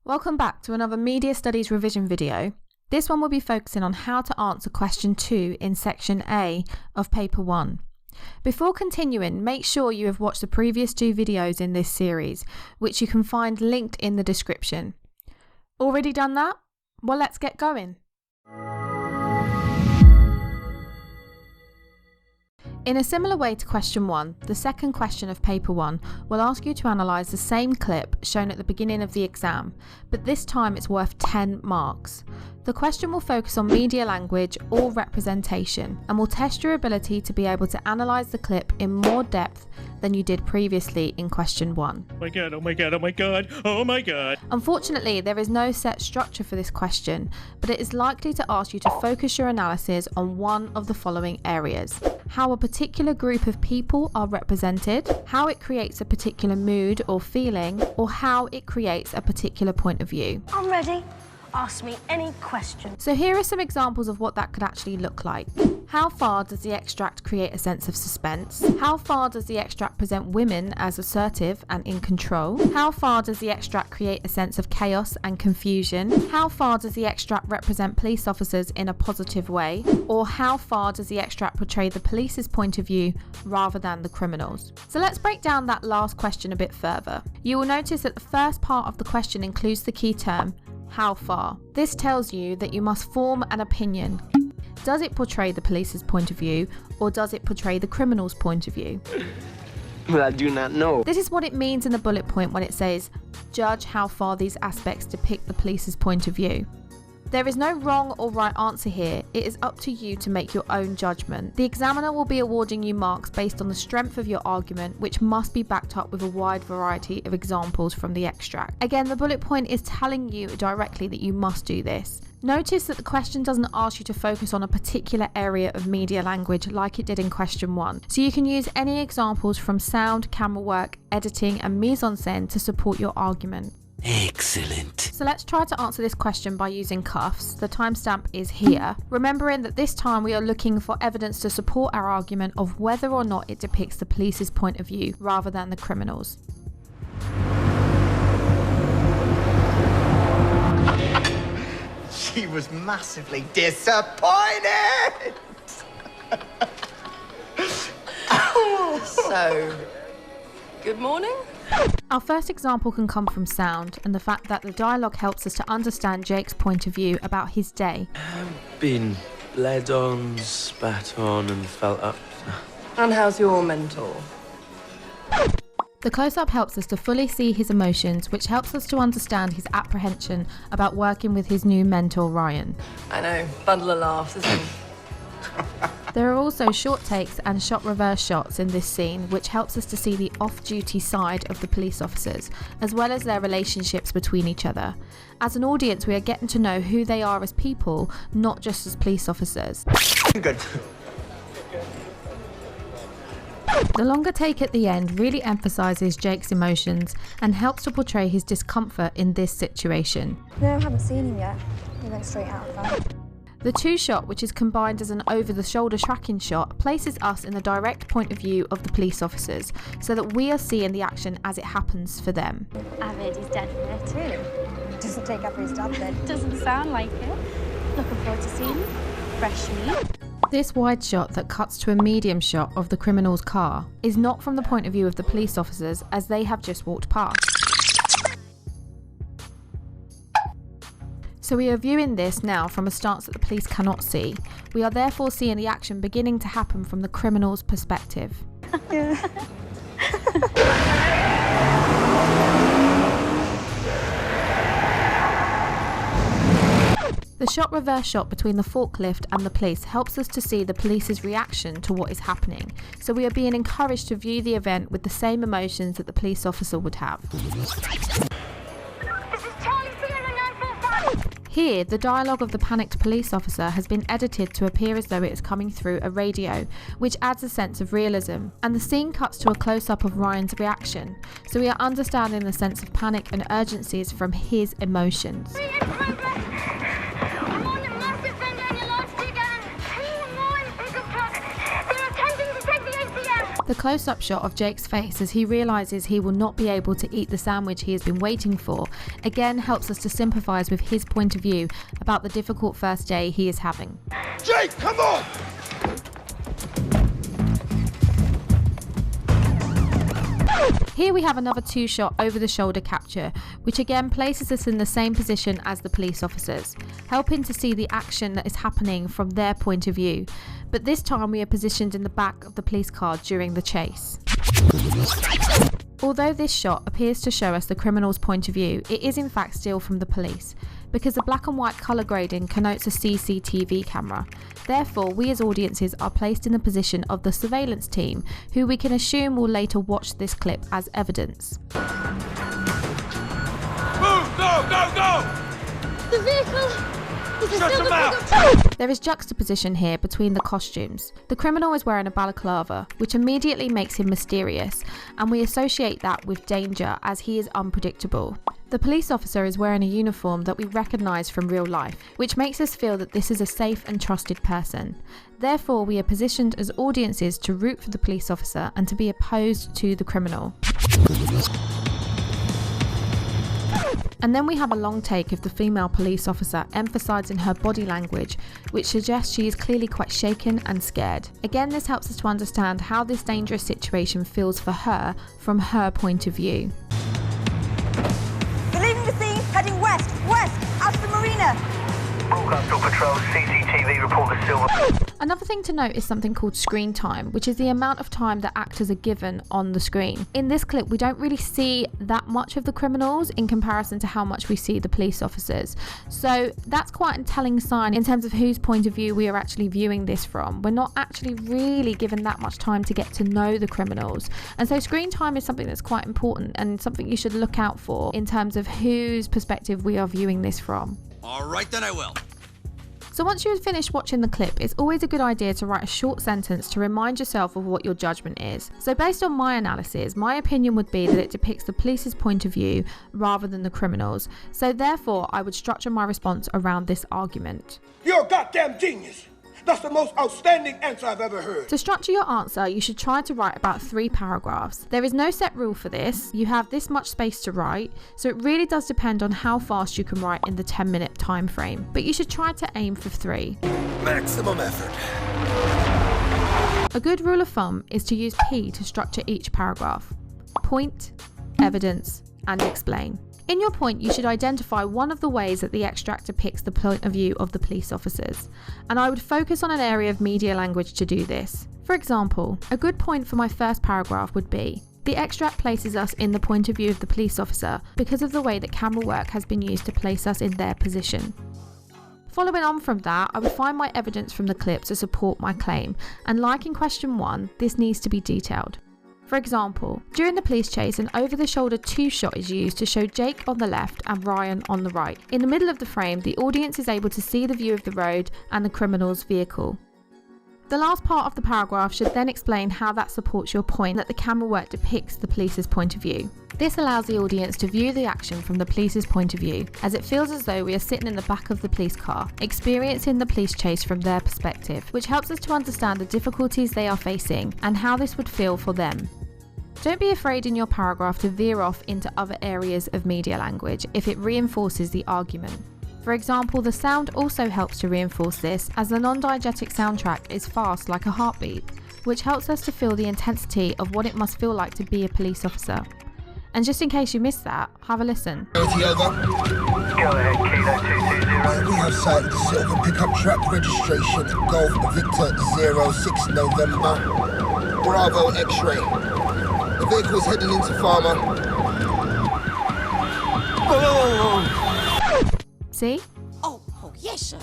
Welcome back to another Media Studies revision video. This one will be focusing on how to answer question 2 in section A of paper 1. Before continuing, make sure you have watched the previous 2 videos in this series, which you can find linked in the description. Already done that? Well, let's get going. In a similar way to question 1, the second question of paper 1 will ask you to analyse the same clip shown at the beginning of the exam, but this time it's worth 10 marks. The question will focus on media language or representation and will test your ability to be able to analyse the clip in more depth than you did previously in question 1. Oh my god, oh my god, oh my god, oh my god. Unfortunately, there is no set structure for this question, but it is likely to ask you to focus your analysis on one of the following areas: how a particular group of people are represented, how it creates a particular mood or feeling, or how it creates a particular point of view. I'm ready. Ask me any question. So here are some examples of what that could actually look like. How far does the extract create a sense of suspense? How far does the extract present women as assertive and in control? How far does the extract create a sense of chaos and confusion? How far does the extract represent police officers in a positive way? Or how far does the extract portray the police's point of view rather than the criminals? So let's break down that last question a bit further. You will notice that the first part of the question includes the key term, how far. This tells you that you must form an opinion. Does it portray the police's point of view, or does it portray the criminal's point of view? Well, I do not know. This is what it means in the bullet point when it says, judge how far these aspects depict the police's point of view. There is no wrong or right answer here. It is up to you to make your own judgment. The examiner will be awarding you marks based on the strength of your argument, which must be backed up with a wide variety of examples from the extract. Again, the bullet point is telling you directly that you must do this. Notice that the question doesn't ask you to focus on a particular area of media language like it did in question 1. So you can use any examples from sound, camera work, editing and mise-en-scène to support your argument. Excellent. So let's try to answer this question by using cuffs. The timestamp is here. Remembering that this time we are looking for evidence to support our argument of whether or not it depicts the police's point of view rather than the criminals. She was massively disappointed! So, good morning? Our first example can come from sound and the fact that the dialogue helps us to understand Jake's point of view about his day. Been bled on, spat on and felt up. And how's your mentor? The close-up helps us to fully see his emotions, which helps us to understand his apprehension about working with his new mentor, Ryan. I know, bundle of laughs, isn't it? There are also short takes and shot reverse shots in this scene, which helps us to see the off-duty side of the police officers, as well as their relationships between each other. As an audience, we are getting to know who they are as people, not just as police officers. Good. The longer take at the end really emphasises Jake's emotions and helps to portray his discomfort in this situation. No, I haven't seen him yet. He went straight out of that. The 2 shot, which is combined as an over-the-shoulder tracking shot, places us in the direct point of view of the police officers, so that we are seeing the action as it happens for them. I've heard he's dead for it. Really? Doesn't take after his dad then. Doesn't sound like it. Looking forward to seeing him. Fresh meat. This wide shot that cuts to a medium shot of the criminal's car is not from the point of view of the police officers, as they have just walked past. So we are viewing this now from a stance that the police cannot see. We are therefore seeing the action beginning to happen from the criminal's perspective. Yeah. The shot reverse shot between the forklift and the police helps us to see the police's reaction to what is happening. So we are being encouraged to view the event with the same emotions that the police officer would have. Here, the dialogue of the panicked police officer has been edited to appear as though it is coming through a radio, which adds a sense of realism, and the scene cuts to a close-up of Ryan's reaction, so we are understanding the sense of panic and urgencies from his emotions. The The close-up shot of Jake's face as he realises he will not be able to eat the sandwich he has been waiting for again helps us to sympathise with his point of view about the difficult first day he is having. Jake, come on! Here we have another two-shot over-the-shoulder capture, which again places us in the same position as the police officers, helping to see the action that is happening from their point of view. But this time we are positioned in the back of the police car during the chase. Although this shot appears to show us the criminal's point of view, it is in fact still from the police, because the black and white colour grading connotes a CCTV camera. Therefore, we as audiences are placed in the position of the surveillance team, who we can assume will later watch this clip as evidence. Move! Go! Go! Go! The vehicle! Shut them out! There is juxtaposition here between the costumes. The criminal is wearing a balaclava, which immediately makes him mysterious, and we associate that with danger as he is unpredictable. The police officer is wearing a uniform that we recognise from real life, which makes us feel that this is a safe and trusted person. Therefore, we are positioned as audiences to root for the police officer and to be opposed to the criminal. And then we have a long take of the female police officer emphasising her body language, which suggests she is clearly quite shaken and scared. Again, this helps us to understand how this dangerous situation feels for her from her point of view. We're leaving the scene, heading west, out to the marina. Broadcast all patrols, CCTV report the silver. Another thing to note is something called screen time, which is the amount of time that actors are given on the screen. In this clip, we don't really see that much of the criminals in comparison to how much we see the police officers. So that's quite a telling sign in terms of whose point of view we are actually viewing this from. We're not actually really given that much time to get to know the criminals. And so screen time is something that's quite important and something you should look out for in terms of whose perspective we are viewing this from. All right, then I will. So once you've finished watching the clip, it's always a good idea to write a short sentence to remind yourself of what your judgment is. So based on my analysis, my opinion would be that it depicts the police's point of view rather than the criminals. So therefore, I would structure my response around this argument. You're a goddamn genius. That's the most outstanding answer I've ever heard. To structure your answer, you should try to write about 3 paragraphs. There is no set rule for this. You have this much space to write, so it really does depend on how fast you can write in the 10-minute time frame. But you should try to aim for 3. Maximum effort. A good rule of thumb is to use P to structure each paragraph. Point, evidence, and explain. In your point, you should identify one of the ways that the extract depicts the point of view of the police officers, and I would focus on an area of media language to do this. For example, a good point for my first paragraph would be, the extract places us in the point of view of the police officer because of the way that camera work has been used to place us in their position. Following on from that, I would find my evidence from the clip to support my claim, and like in question 1, this needs to be detailed. For example, during the police chase, an over-the-shoulder 2-shot is used to show Jake on the left and Ryan on the right. In the middle of the frame, the audience is able to see the view of the road and the criminal's vehicle. The last part of the paragraph should then explain how that supports your point that the camera work depicts the police's point of view. This allows the audience to view the action from the police's point of view, as it feels as though we are sitting in the back of the police car, experiencing the police chase from their perspective, which helps us to understand the difficulties they are facing and how this would feel for them. Don't be afraid in your paragraph to veer off into other areas of media language if it reinforces the argument. For example, the sound also helps to reinforce this, as the non-diegetic soundtrack is fast like a heartbeat, which helps us to feel the intensity of what it must feel like to be a police officer. And just in case you missed that, have a listen. Over. Go ahead, Kilo 220. We have sighted the silver pickup truck registration Golf Victor 06 November. Bravo X-ray. The vehicle is heading into Farmer. See? Oh, yes, sir.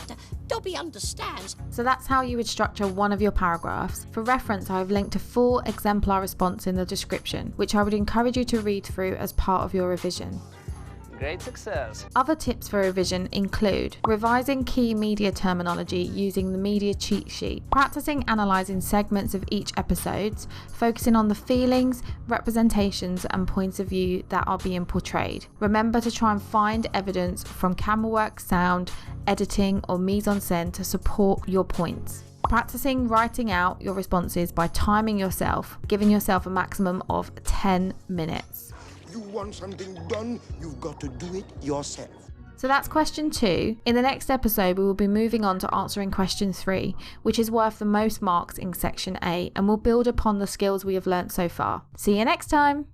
Dobby understands. So that's how you would structure one of your paragraphs. For reference, I have linked a full exemplar response in the description, which I would encourage you to read through as part of your revision. Great success. Other tips for revision include revising key media terminology using the media cheat sheet, practicing analysing segments of each episode, focusing on the feelings, representations and points of view that are being portrayed. Remember to try and find evidence from camera work, sound, editing or mise-en-scène to support your points. Practicing writing out your responses by timing yourself, giving yourself a maximum of 10 minutes. You want something done, you've got to do it yourself. So that's question 2. In the next episode, we will be moving on to answering question 3, which is worth the most marks in section A, and will build upon the skills we have learnt so far. See you next time!